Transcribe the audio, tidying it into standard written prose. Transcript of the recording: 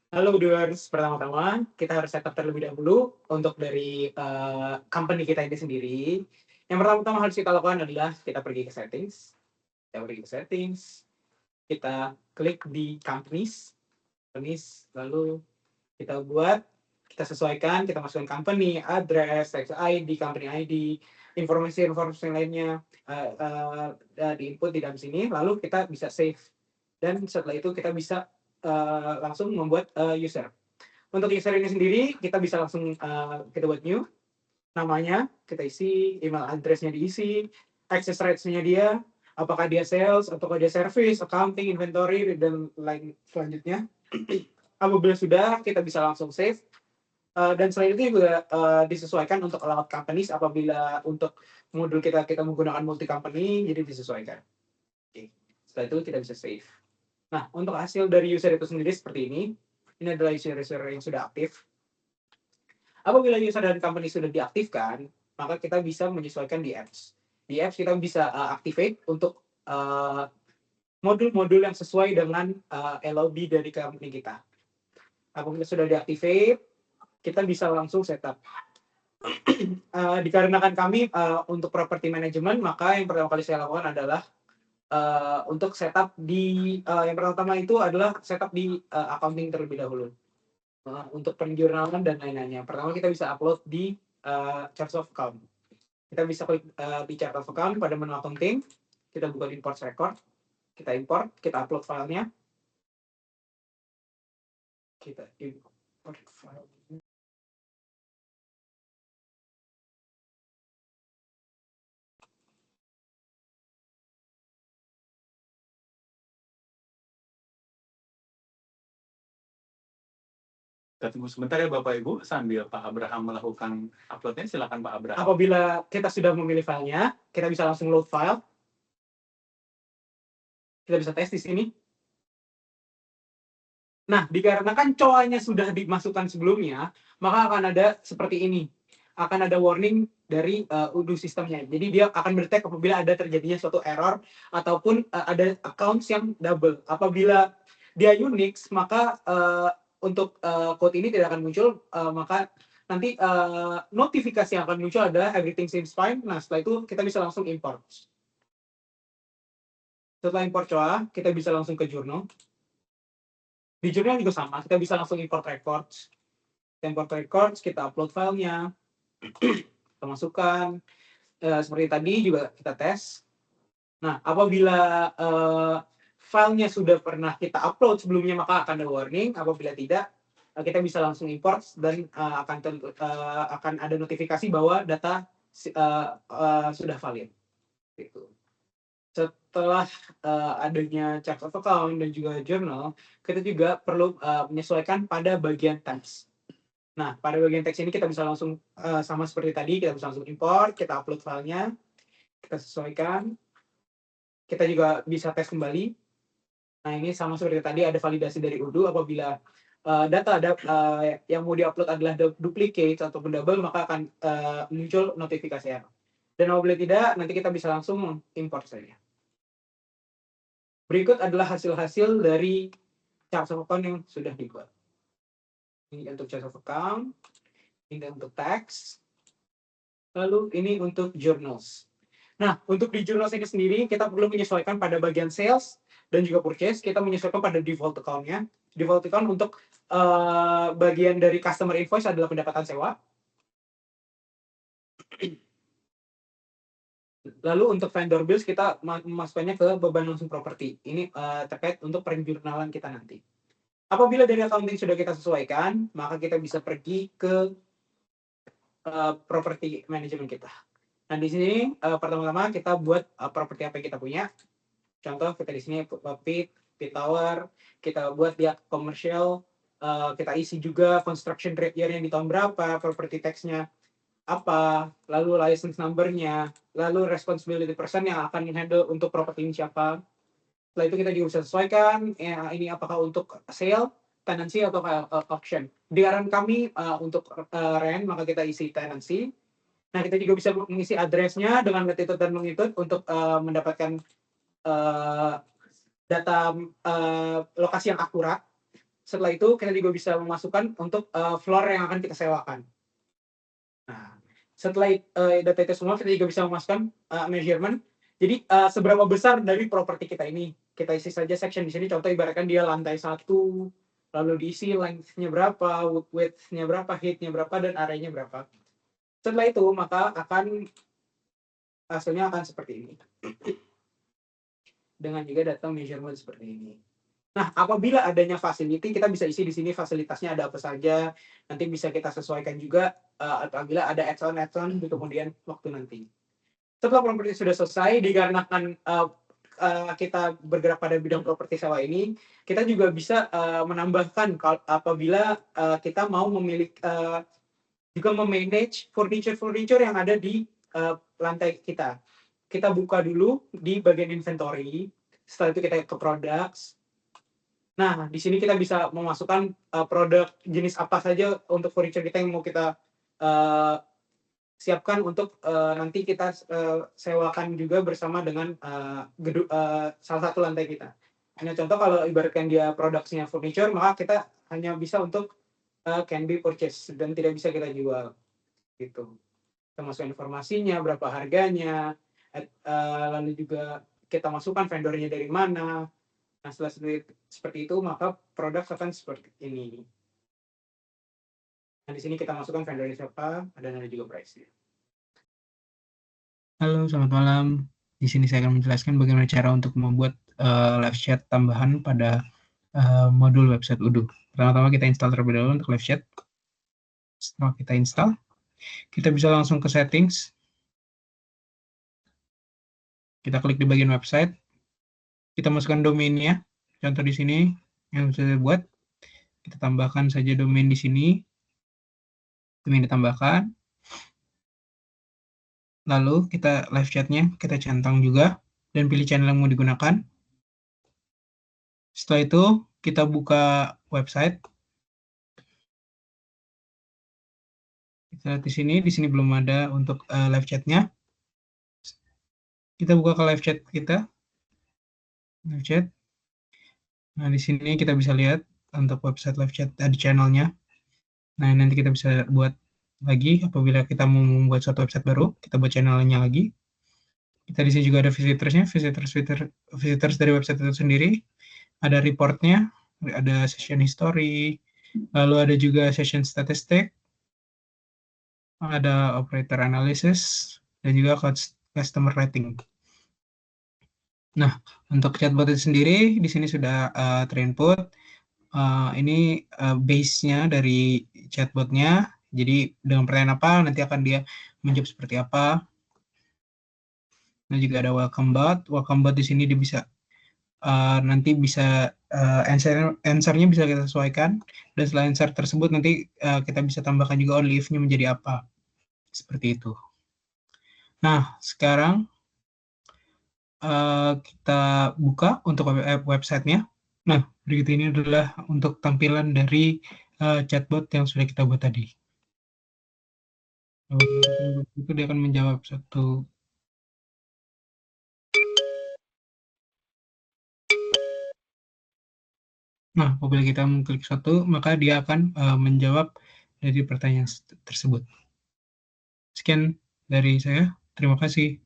Halo viewers, pertama-tama kita harus setup terlebih dahulu untuk dari company kita ini sendiri. Yang pertama-tama harus kita lakukan adalah kita pergi ke settings, kita klik di companies, lalu kita sesuaikan, kita masukkan company, address, tax ID, company ID, informasi-informasi lainnya di input di dalam sini, lalu kita bisa save. Dan setelah itu kita bisa langsung membuat user. Untuk user ini sendiri, kita bisa langsung kita buat new, namanya kita isi, email address-nya diisi, access rights-nya dia, apakah dia sales, apakah dia service, accounting, inventory, dan lain selanjutnya. Apabila sudah, kita bisa langsung save. Dan selain itu juga disesuaikan untuk allowed companies apabila untuk modul kita menggunakan multi company, jadi disesuaikan. Oke. Setelah itu kita bisa save. Nah, untuk hasil dari user itu sendiri seperti ini. Ini adalah user-user yang sudah aktif. Apabila user dan company sudah diaktifkan, maka kita bisa menyesuaikan di apps. Di apps kita bisa activate untuk modul-modul yang sesuai dengan LOB dari company kita. Apabila sudah diactivate, kita bisa langsung setup. Dikarenakan kami untuk property management, maka yang pertama kali saya lakukan adalah untuk setup di yang pertama itu adalah setup di accounting terlebih dahulu. Untuk penjurnalan dan lain-lainnya. Pertama kita bisa upload di chart of account. Kita bisa klik di chart of account pada menu accounting, kita buka import record, kita import, kita upload filenya. Kita import file. Kita tunggu sebentar ya Bapak Ibu, sambil Pak Abraham melakukan uploadnya, silakan Pak Abraham. Apabila kita sudah memilih filenya, kita bisa langsung load file. Kita bisa tes di sini. Nah, dikarenakan COA-nya sudah dimasukkan sebelumnya, maka akan ada seperti ini. Akan ada warning dari UDU sistemnya. Jadi dia akan mendetect apabila ada terjadinya suatu error ataupun ada accounts yang double. Apabila dia Unix, maka untuk code ini tidak akan muncul, maka nanti notifikasi yang akan muncul adalah everything seems fine. Nah, setelah itu kita bisa langsung import. Setelah import COA, kita bisa langsung ke journal. Di journal juga sama, kita bisa langsung import records. Import records, kita upload filenya, kita masukkan. Seperti tadi juga kita tes. Nah, apabila filenya sudah pernah kita upload sebelumnya, maka akan ada warning. Apabila tidak, kita bisa langsung import dan akan ada notifikasi bahwa data sudah valid. Gitu. Setelah adanya chart of account dan juga journal, kita juga perlu menyesuaikan pada bagian teks. Nah, pada bagian teks ini kita bisa langsung sama seperti tadi, kita bisa langsung import, kita upload filenya, kita sesuaikan. Kita juga bisa tes kembali. Nah, ini sama seperti tadi, ada validasi dari UDU. Apabila data yang mau diupload adalah duplicate ataupun double, maka akan muncul notifikasi error. Dan apabila tidak, nanti kita bisa langsung import saja. Berikut adalah hasil-hasil dari chart of account yang sudah dibuat. Ini untuk chart of account, ini untuk text, lalu ini untuk journals. Nah, untuk di journals ini sendiri, kita perlu menyesuaikan pada bagian sales dan juga purchase. Kita menyesuaikan pada default account-nya. Default account untuk bagian dari customer invoice adalah pendapatan sewa. Lalu untuk vendor bills, kita memasukkannya ke beban langsung properti. Ini terkait untuk penjurnalan kita nanti. Apabila dari accounting sudah kita sesuaikan, maka kita bisa pergi ke property management kita. Nah, di sini pertama-tama kita buat properti apa yang kita punya. Contoh kita di sini Pit Tower, kita buat dia commercial, kita isi juga construction rate year-nya di tahun berapa, property tax-nya apa, lalu license number-nya, lalu responsibility person yang akan handle untuk properti ini siapa. Setelah itu kita juga bisa sesuaikan ya, ini apakah untuk sale, tenancy atau auction. Di area kami untuk rent, maka kita isi tenancy. Nah, kita juga bisa mengisi address-nya dengan latitude dan longitude untuk mendapatkan data lokasi yang akurat. setelah itu kita juga bisa memasukkan untuk floor yang akan kita sewakan. Nah, setelah data itu semua, kita juga bisa memasukkan measurement. Jadi seberapa besar dari properti kita ini, kita isi saja section di sini. Contoh ibaratkan dia lantai 1, lalu diisi length-nya berapa, width-nya berapa, height-nya berapa, dan area-nya berapa. Setelah itu maka hasilnya akan seperti ini. Dengan juga data measurement seperti ini. Nah, apabila adanya facility, kita bisa isi di sini fasilitasnya ada apa saja. Nanti bisa kita sesuaikan juga apabila ada add-on di kemudian waktu nanti. Setelah properti sudah selesai, dikarenakan kita bergerak pada bidang properti sewa ini, kita juga bisa menambahkan apabila kita mau memiliki juga memanage furniture yang ada di lantai kita. Kita buka dulu di bagian inventory, setelah itu kita ke products. Nah, di sini kita bisa memasukkan produk jenis apa saja untuk furniture kita yang mau kita siapkan untuk nanti kita sewakan juga bersama dengan salah satu lantai kita. Hanya contoh kalau ibaratkan dia produksinya furniture, maka kita hanya bisa untuk can be purchase dan tidak bisa kita jual gitu. Kita masukkan informasinya, berapa harganya, lalu juga kita masukkan vendornya dari mana. Nah, setelah seperti itu, maka produk akan seperti ini. Nah, di sini kita masukkan vendornya siapa, dan ada juga price. Halo, selamat malam. Di sini saya akan menjelaskan bagaimana cara untuk membuat live chat tambahan pada modul website Odoo. Pertama-tama kita install terlebih dahulu untuk live chat. Setelah kita install, kita bisa langsung ke settings. Kita klik di bagian website. Kita masukkan domainnya. Contoh di sini yang sudah buat. Kita tambahkan saja domain di sini. Domain ditambahkan. Lalu kita live chatnya kita centang juga dan pilih channel yang mau digunakan. Setelah itu kita buka website. Kita lihat di sini belum ada untuk live chatnya. Kita buka ke live chat kita. Live chat. Nah, di sini kita bisa lihat untuk website live chat ada channelnya. Nah, nanti kita bisa buat lagi apabila kita mau membuat suatu website baru, kita buat channelnya lagi. Kita di sini juga ada visitorsnya, visitors dari website itu sendiri. Ada reportnya, ada session history, lalu ada juga session statistic, ada operator analysis, dan juga customer rating. Nah, untuk chatbot itu sendiri, di sini sudah terinput. Ini base-nya dari chatbotnya. Jadi dengan pertanyaan apa, nanti akan dia menjawab seperti apa. Nah, juga ada welcome bot. Welcome bot di sini dia bisa nanti bisa answer-nya bisa kita sesuaikan. Dan setelah answer tersebut nanti kita bisa tambahkan juga only if-nya menjadi apa. Seperti itu. Nah, sekarang kita buka untuk website-nya. Nah, berikut ini adalah untuk tampilan dari chatbot yang sudah kita buat tadi. Itu dia akan menjawab satu. Nah, apabila kita mengklik satu, maka dia akan menjawab dari pertanyaan tersebut. Sekian dari saya. Terima kasih.